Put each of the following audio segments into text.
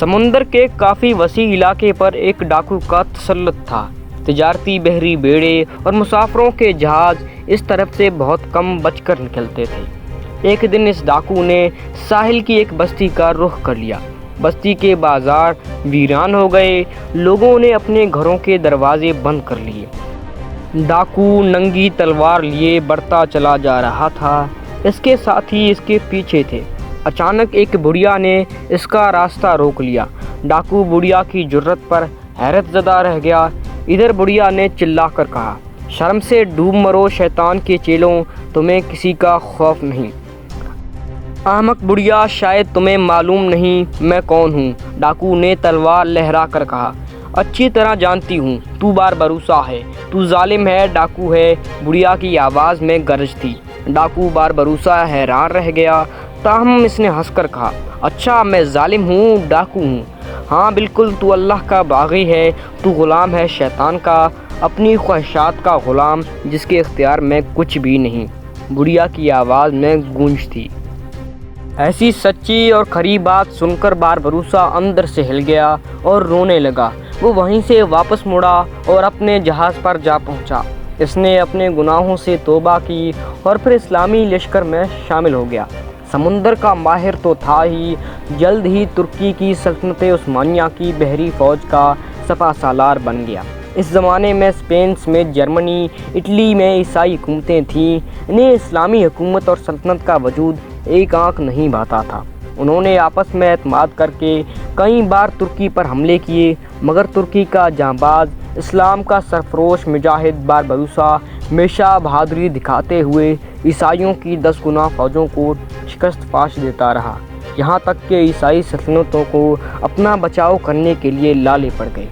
سمندر کے کافی وسیع علاقے پر ایک ڈاکو کا تسلط تھا۔ تجارتی بحری بیڑے اور مسافروں کے جہاز اس طرف سے بہت کم بچ کر نکلتے تھے۔ ایک دن اس ڈاکو نے ساحل کی ایک بستی کا رخ کر لیا۔ بستی کے بازار ویران ہو گئے، لوگوں نے اپنے گھروں کے دروازے بند کر لیے۔ ڈاکو ننگی تلوار لیے بڑھتا چلا جا رہا تھا، اس کے ساتھی اس کے پیچھے تھے۔ اچانک ایک بڑھیا نے اس کا راستہ روک لیا۔ ڈاکو بڑھیا کی جرأت پر حیرت زدہ رہ گیا۔ ادھر بڑھیا نے چلا کر کہا، شرم سے ڈوب مرو شیطان کے چیلوں، تمہیں کسی کا خوف نہیں۔ احمق بڑھیا، شاید تمہیں معلوم نہیں میں کون ہوں، ڈاکو نے تلوار لہرا کر کہا۔ اچھی طرح جانتی ہوں، تو باربروسا ہے، تو ظالم ہے، ڈاکو ہے، بڑھیا کی آواز میں گرج تھی۔ ڈاکو باربروسا حیران رہ گیا، تاہم اس نے ہنس کر کہا، اچھا میں ظالم ہوں، ڈاکو ہوں؟ ہاں بالکل، تو اللہ کا باغی ہے، تو غلام ہے شیطان کا، اپنی خواہشات کا غلام جس کے اختیار میں کچھ بھی نہیں، بڑھیا کی آواز میں گونج تھی۔ ایسی سچی اور کھری بات سن کر باربروسا اندر سے ہل گیا اور رونے لگا۔ وہ وہیں سے واپس مڑا اور اپنے جہاز پر جا پہنچا۔ اس نے اپنے گناہوں سے توبہ کی اور پھر اسلامی لشکر میں شامل ہو گیا۔ سمندر کا ماہر تو تھا ہی، جلد ہی ترکی کی سلطنت عثمانیہ کی بحری فوج کا سپہ سالار بن گیا۔ اس زمانے میں اسپین سمیت جرمنی، اٹلی میں عیسائی حکومتیں تھیں، انہیں اسلامی حکومت اور سلطنت کا وجود ایک آنکھ نہیں بھاتا تھا۔ انہوں نے آپس میں اعتماد کر کے کئی بار ترکی پر حملے کیے، مگر ترکی کا جانباز، اسلام کا سرفروش مجاہد باربروسا ہمیشہ بہادری دکھاتے ہوئے عیسائیوں کی 10 گنا فوجوں کو شکست فاش دیتا رہا، یہاں تک کہ عیسائی سلطنتوں کو اپنا بچاؤ کرنے کے لیے لالے پڑ گئے۔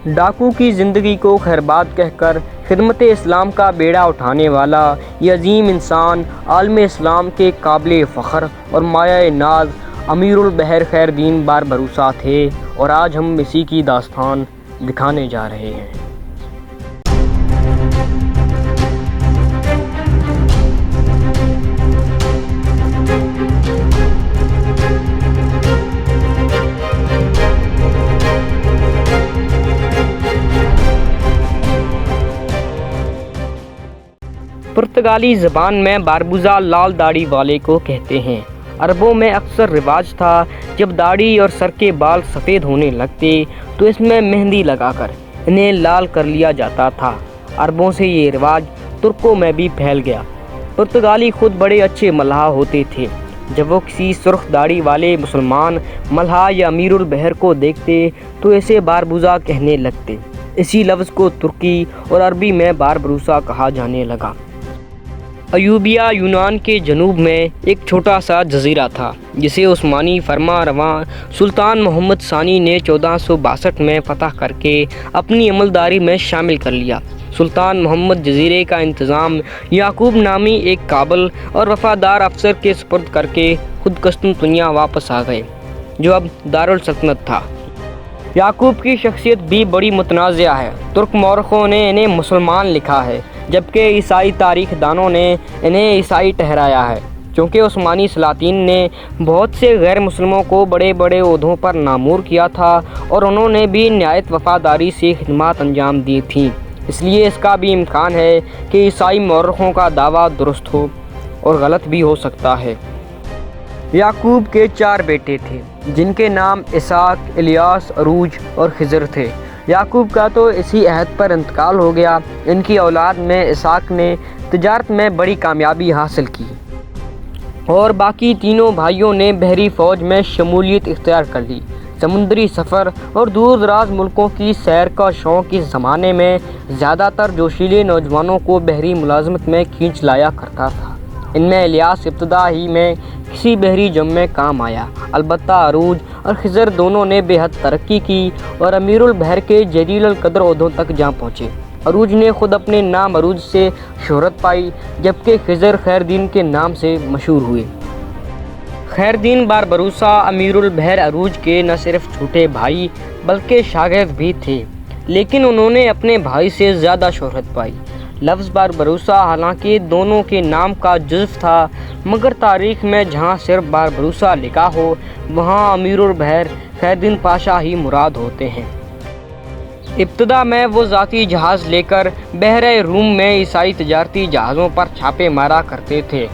ڈاکو کی زندگی کو خیرباد کہہ کر خدمت اسلام کا بیڑا اٹھانے والا یہ عظیم انسان عالم اسلام کے قابل فخر اور مایہ ناز امیر البحر خیر دین باربروسا تھے، اور آج ہم اسی کی داستان دکھانے جا رہے ہیں۔ پرتگالی زبان میں باربوزا لال داڑھی والے کو کہتے ہیں۔ عربوں میں اکثر رواج تھا جب داڑھی اور سر کے بال سفید ہونے لگتے تو اس میں مہندی لگا کر انہیں لال کر لیا جاتا تھا۔ عربوں سے یہ رواج ترکوں میں بھی پھیل گیا۔ پرتگالی خود بڑے اچھے ملحہ ہوتے تھے۔ جب وہ کسی سرخ داڑھی والے مسلمان ملحہ یا امیر البحر کو دیکھتے تو اسے باربوزا کہنے لگتے۔ اسی لفظ کو ترکی اور عربی میں باربروسا کہا جانے لگا۔ ایوبیا یونان کے جنوب میں ایک چھوٹا سا جزیرہ تھا جسے عثمانی فرما رواں سلطان محمد ثانی نے 1462 میں فتح کر کے اپنی عملداری میں شامل کر لیا۔ سلطان محمد جزیرے کا انتظام یعقوب نامی ایک قابل اور وفادار افسر کے سپرد کر کے خود قسطنطنیہ واپس آ گئے، جو اب دارالسلطنت تھا۔ یعقوب کی شخصیت بھی بڑی متنازع ہے۔ ترک مورخوں نے انہیں مسلمان لکھا ہے، جبکہ عیسائی تاریخ دانوں نے انہیں عیسائی ٹھہرایا ہے، کیونکہ عثمانی سلاطین نے بہت سے غیر مسلموں کو بڑے بڑے عہدوں پر نامور کیا تھا اور انہوں نے بھی نہایت وفاداری سے خدمات انجام دی تھیں۔ اس لیے اس کا بھی امکان ہے کہ عیسائی مورخوں کا دعویٰ درست ہو اور غلط بھی ہو سکتا ہے۔ یعقوب کے 4 بیٹے تھے، جن کے نام اسحاق، الیاس، عروج اور خضر تھے۔ یعقوب کا تو اسی عہد پر انتقال ہو گیا۔ ان کی اولاد میں اسحاق نے تجارت میں بڑی کامیابی حاصل کی اور باقی تینوں بھائیوں نے بحری فوج میں شمولیت اختیار کر لی۔ سمندری سفر اور دور دراز ملکوں کی سیر کا شوق اس زمانے میں زیادہ تر جوشیلے نوجوانوں کو بحری ملازمت میں کھینچ لایا کرتا تھا۔ ان میں الیاس ابتدا ہی میں کسی بحری جنگ میں کام آیا، البتہ عروج اور خضر دونوں نے بے حد ترقی کی اور امیر البحر کے جلیل القدر عہدوں تک جا پہنچے۔ عروج نے خود اپنے نام عروج سے شہرت پائی، جبکہ خضر خیر دین کے نام سے مشہور ہوئے۔ خیر دین باربروسا امیر البحر عروج کے نہ صرف چھوٹے بھائی بلکہ شاگرد بھی تھے، لیکن انہوں نے اپنے بھائی سے زیادہ شہرت پائی۔ لفظ باربروسا حالانکہ دونوں کے نام کا جزو تھا، مگر تاریخ میں جہاں صرف باربروسا لکھا ہو وہاں امیر البحر خیردین پاشا ہی مراد ہوتے ہیں۔ ابتدا میں وہ ذاتی جہاز لے کر بحر روم میں عیسائی تجارتی جہازوں پر چھاپے مارا کرتے تھے۔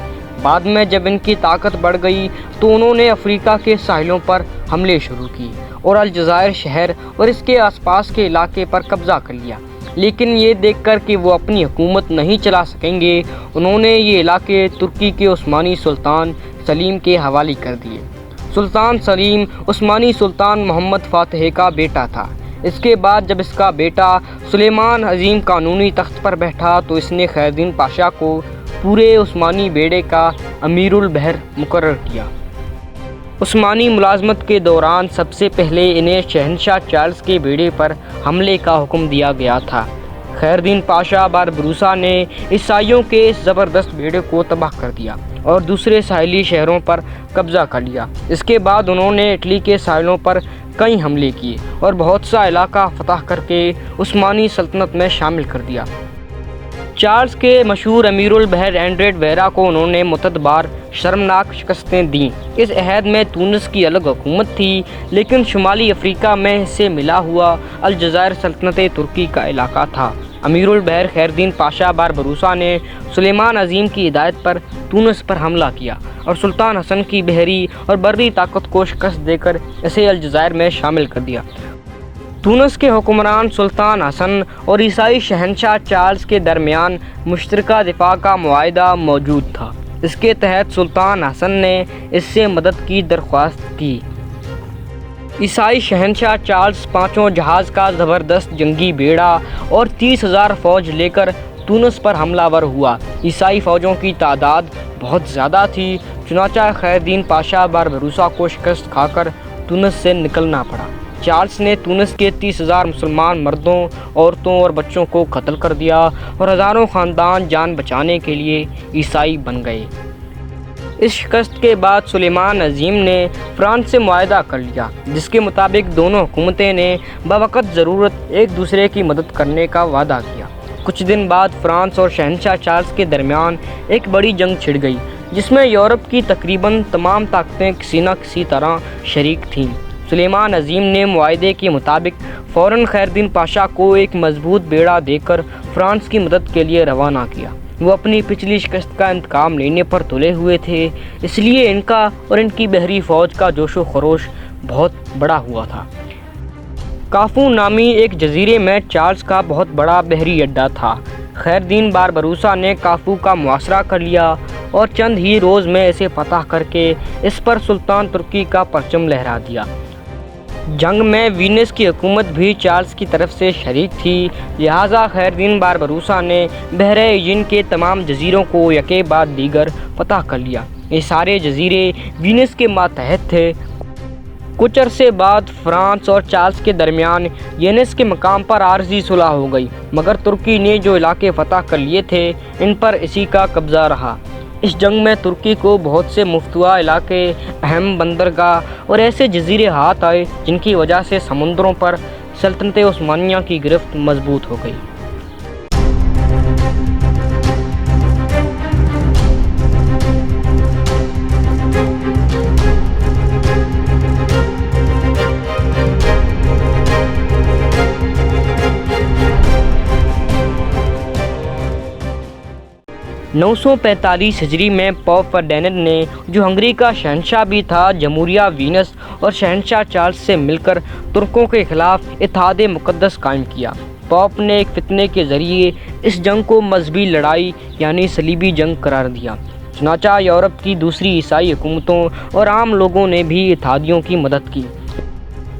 بعد میں جب ان کی طاقت بڑھ گئی تو انہوں نے افریقہ کے ساحلوں پر حملے شروع کی اور الجزائر شہر اور اس کے آس پاس کے علاقے پر قبضہ کر لیا۔ لیکن یہ دیکھ کر کہ وہ اپنی حکومت نہیں چلا سکیں گے، انہوں نے یہ علاقے ترکی کے عثمانی سلطان سلیم کے حوالے کر دیے۔ سلطان سلیم عثمانی سلطان محمد فاتح کا بیٹا تھا۔ اس کے بعد جب اس کا بیٹا سلیمان عظیم قانونی تخت پر بیٹھا تو اس نے خیردین پاشا کو پورے عثمانی بیڑے کا امیر البحر مقرر کیا۔ عثمانی ملازمت کے دوران سب سے پہلے انہیں شہنشاہ چارلس کے بیڑے پر حملے کا حکم دیا گیا تھا۔ خیردین پاشا باربروسا نے عیسائیوں کے اس زبردست بیڑے کو تباہ کر دیا اور دوسرے ساحلی شہروں پر قبضہ کر لیا۔ اس کے بعد انہوں نے اٹلی کے ساحلوں پر کئی حملے کیے اور بہت سا علاقہ فتح کر کے عثمانی سلطنت میں شامل کر دیا۔ چارلس کے مشہور امیر البحر اینڈریڈ ویرا کو انہوں نے متعدد بار شرمناک شکستیں دیں۔ اس عہد میں تونس کی الگ حکومت تھی، لیکن شمالی افریقہ میں اس سے ملا ہوا الجزائر سلطنت ترکی کا علاقہ تھا۔ امیر البحر خیردین پاشا باربروسا نے سلیمان عظیم کی ہدایت پر تونس پر حملہ کیا اور سلطان حسن کی بحری اور بری طاقت کو شکست دے کر اسے الجزائر میں شامل کر دیا۔ تونس کے حکمران سلطان حسن اور عیسائی شہنشاہ چارلس کے درمیان مشترکہ دفاع کا معاہدہ موجود تھا۔ اس کے تحت سلطان حسن نے اس سے مدد کی درخواست کی۔ عیسائی شہنشاہ چارلس 5 جہاز کا زبردست جنگی بیڑا اور 30,000 فوج لے کر تونس پر حملہ ور ہوا۔ عیسائی فوجوں کی تعداد بہت زیادہ تھی، چنانچہ خیردین پاشا باربروسا کو شکست کھا کر تونس سے نکلنا پڑا۔ چارلس نے تونس کے 30,000 مسلمان مردوں، عورتوں اور بچوں کو قتل کر دیا اور ہزاروں خاندان جان بچانے کے لیے عیسائی بن گئے۔ اس شکست کے بعد سلیمان عظیم نے فرانس سے معاہدہ کر لیا، جس کے مطابق دونوں حکومتیں نے بوقت ضرورت ایک دوسرے کی مدد کرنے کا وعدہ کیا۔ کچھ دن بعد فرانس اور شہنشاہ چارلس کے درمیان ایک بڑی جنگ چھڑ گئی، جس میں یورپ کی تقریباً تمام طاقتیں کسی نہ کسی طرح شریک تھیں۔ سلیمان عظیم نے معاہدے کے مطابق فوراً خیردین پاشا کو ایک مضبوط بیڑا دے کر فرانس کی مدد کے لیے روانہ کیا۔ وہ اپنی پچھلی شکست کا انتقام لینے پر تلے ہوئے تھے، اس لیے ان کا اور ان کی بحری فوج کا جوش و خروش بہت بڑا ہوا تھا۔ کافو نامی ایک جزیرے میں چارلس کا بہت بڑا بحری اڈہ تھا۔ خیردین باربروسا نے کافو کا محاصرہ کر لیا اور چند ہی روز میں اسے فتح کر کے اس پر سلطان ترکی کا پرچم لہرا دیا۔ جنگ میں وینس کی حکومت بھی چارلس کی طرف سے شریک تھی، لہٰذا خیردین باربروسا نے بحر ایجین کے تمام جزیروں کو یکے بعد دیگر فتح کر لیا۔ یہ سارے جزیرے وینس کے ماتحت تھے۔ کچھ عرصے بعد فرانس اور چارلس کے درمیان وینس کے مقام پر عارضی صلح ہو گئی، مگر ترکی نے جو علاقے فتح کر لیے تھے ان پر اسی کا قبضہ رہا۔ اس جنگ میں ترکی کو بہت سے مفتوحہ علاقے، اہم بندرگاہ اور ایسے جزیرے ہاتھ آئے جن کی وجہ سے سمندروں پر سلطنت عثمانیہ کی گرفت مضبوط ہو گئی۔ 945 ہجری میں پوپ فرڈیننڈ نے، جو ہنگری کا شہنشاہ بھی تھا، جمہوریہ وینس اور شہنشاہ چارلس سے مل کر ترکوں کے خلاف اتحاد مقدس قائم کیا۔ پوپ نے ایک فتنے کے ذریعے اس جنگ کو مذہبی لڑائی یعنی صلیبی جنگ قرار دیا، چنانچہ یورپ کی دوسری عیسائی حکومتوں اور عام لوگوں نے بھی اتحادیوں کی مدد کی۔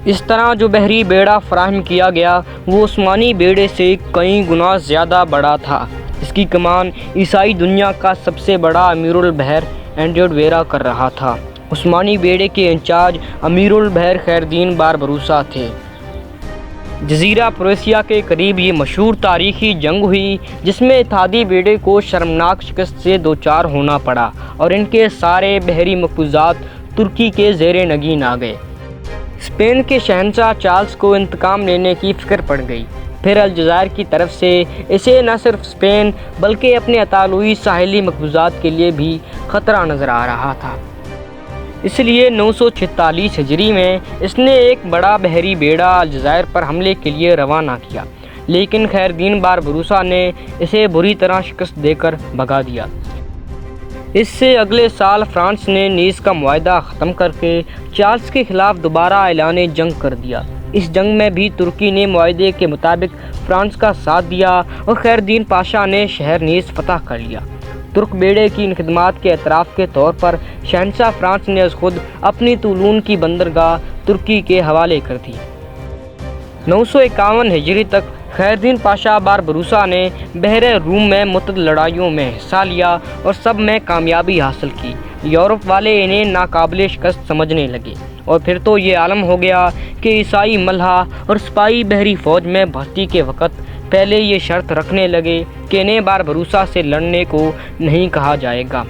اس طرح جو بحری بیڑا فراہم کیا گیا وہ عثمانی بیڑے سے کئی گنا زیادہ بڑا تھا۔ اس کی کمان عیسائی دنیا کا سب سے بڑا امیر البحر اینڈریڈ ویرا کر رہا تھا۔ عثمانی بیڑے کے انچارج امیر البحر خیردین باربروسا تھے۔ جزیرہ پروسیا کے قریب یہ مشہور تاریخی جنگ ہوئی، جس میں اتحادی بیڑے کو شرمناک شکست سے دوچار ہونا پڑا اور ان کے سارے بحری مقبوضات ترکی کے زیر نگین آ گئے۔ اسپین کے شہنشاہ چارلس کو انتقام لینے کی فکر پڑ گئی۔ پھر الجزائر کی طرف سے اسے نہ صرف اسپین بلکہ اپنے اطالوی ساحلی مقبوضات کے لیے بھی خطرہ نظر آ رہا تھا۔ اس لیے 946 ہجری میں اس نے ایک بڑا بحری بیڑا الجزائر پر حملے کے لیے روانہ کیا، لیکن خیر الدین باربروسا نے اسے بری طرح شکست دے کر بھگا دیا۔ اس سے اگلے سال فرانس نے نیس کا معاہدہ ختم کر کے چارلس کے خلاف دوبارہ اعلان جنگ کر دیا۔ اس جنگ میں بھی ترکی نے معاہدے کے مطابق فرانس کا ساتھ دیا اور خیر الدین پاشا نے شہر نیس فتح کر لیا۔ ترک بیڑے کی ان خدمات کے اعتراف کے طور پر شہنشاہ فرانس نے از خود اپنی طولون کی بندرگاہ ترکی کے حوالے کر دی۔ 951 ہجری تک خیر الدین پاشا باربروسا نے بحر روم میں متعدد لڑائیوں میں حصہ لیا اور سب میں کامیابی حاصل کی۔ یورپ والے انہیں ناقابل شکست سمجھنے لگے، اور پھر تو یہ عالم ہو گیا کہ عیسائی ملحہ اور سپاہی بحری فوج میں بھرتی کے وقت پہلے یہ شرط رکھنے لگے کہ انہیں باربروسا سے لڑنے کو نہیں کہا جائے گا۔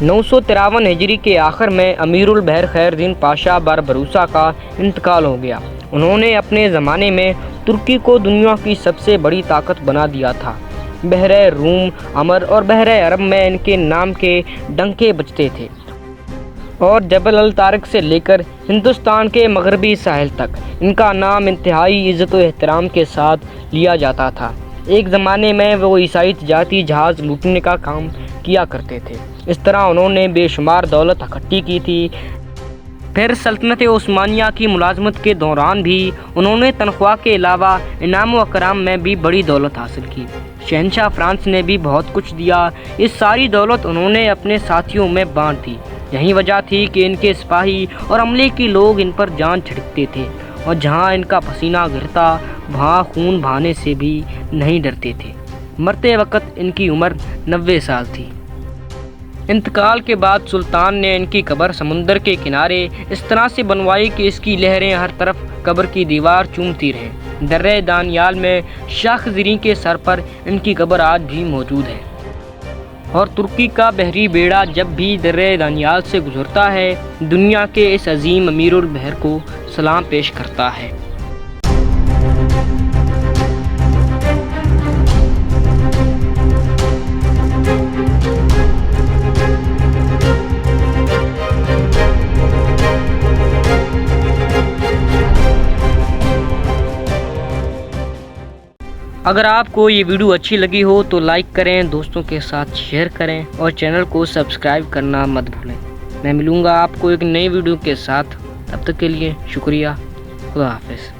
953 ہجری کے آخر میں امیر البحر خیر الدین پاشا باربروسا کا انتقال ہو گیا۔ انہوں نے اپنے زمانے میں ترکی کو دنیا کی سب سے بڑی طاقت بنا دیا تھا۔ بحر روم، عمر اور بحر عرب میں ان کے نام کے ڈنکے بجتے تھے، اور جبل الطارق سے لے کر ہندوستان کے مغربی ساحل تک ان کا نام انتہائی عزت و احترام کے ساتھ لیا جاتا تھا۔ ایک زمانے میں وہ عیسائی تجارتی جہاز لوٹنے کا کام کیا کرتے تھے۔ اس طرح انہوں نے بے شمار دولت اکٹھی کی تھی۔ پھر سلطنت عثمانیہ کی ملازمت کے دوران بھی انہوں نے تنخواہ کے علاوہ انعام و اکرام میں بھی بڑی دولت حاصل کی۔ شہنشاہ فرانس نے بھی بہت کچھ دیا۔ اس ساری دولت انہوں نے اپنے ساتھیوں میں بانٹ دی۔ یہی وجہ تھی کہ ان کے سپاہی اور عملے کے لوگ ان پر جان چھڑکتے تھے، اور جہاں ان کا پسینہ گرتا وہاں خون بہانے سے بھی نہیں ڈرتے تھے۔ مرتے وقت ان کی عمر 90 سال تھی۔ انتقال کے بعد سلطان نے ان کی قبر سمندر کے کنارے اس طرح سے بنوائی کہ اس کی لہریں ہر طرف قبر کی دیوار چومتی رہیں۔ درہ دانیال میں شاخ زریں کے سر پر ان کی قبر آج بھی موجود ہے، اور ترکی کا بحری بیڑا جب بھی درہ دانیال سے گزرتا ہے دنیا کے اس عظیم امیر البحر کو سلام پیش کرتا ہے۔ اگر آپ کو یہ ویڈیو اچھی لگی ہو تو لائک کریں، دوستوں کے ساتھ شیئر کریں، اور چینل کو سبسکرائب کرنا مت بھولیں۔ میں ملوں گا آپ کو ایک نئی ویڈیو کے ساتھ، تب تک کے لیے شکریہ۔ خدا حافظ۔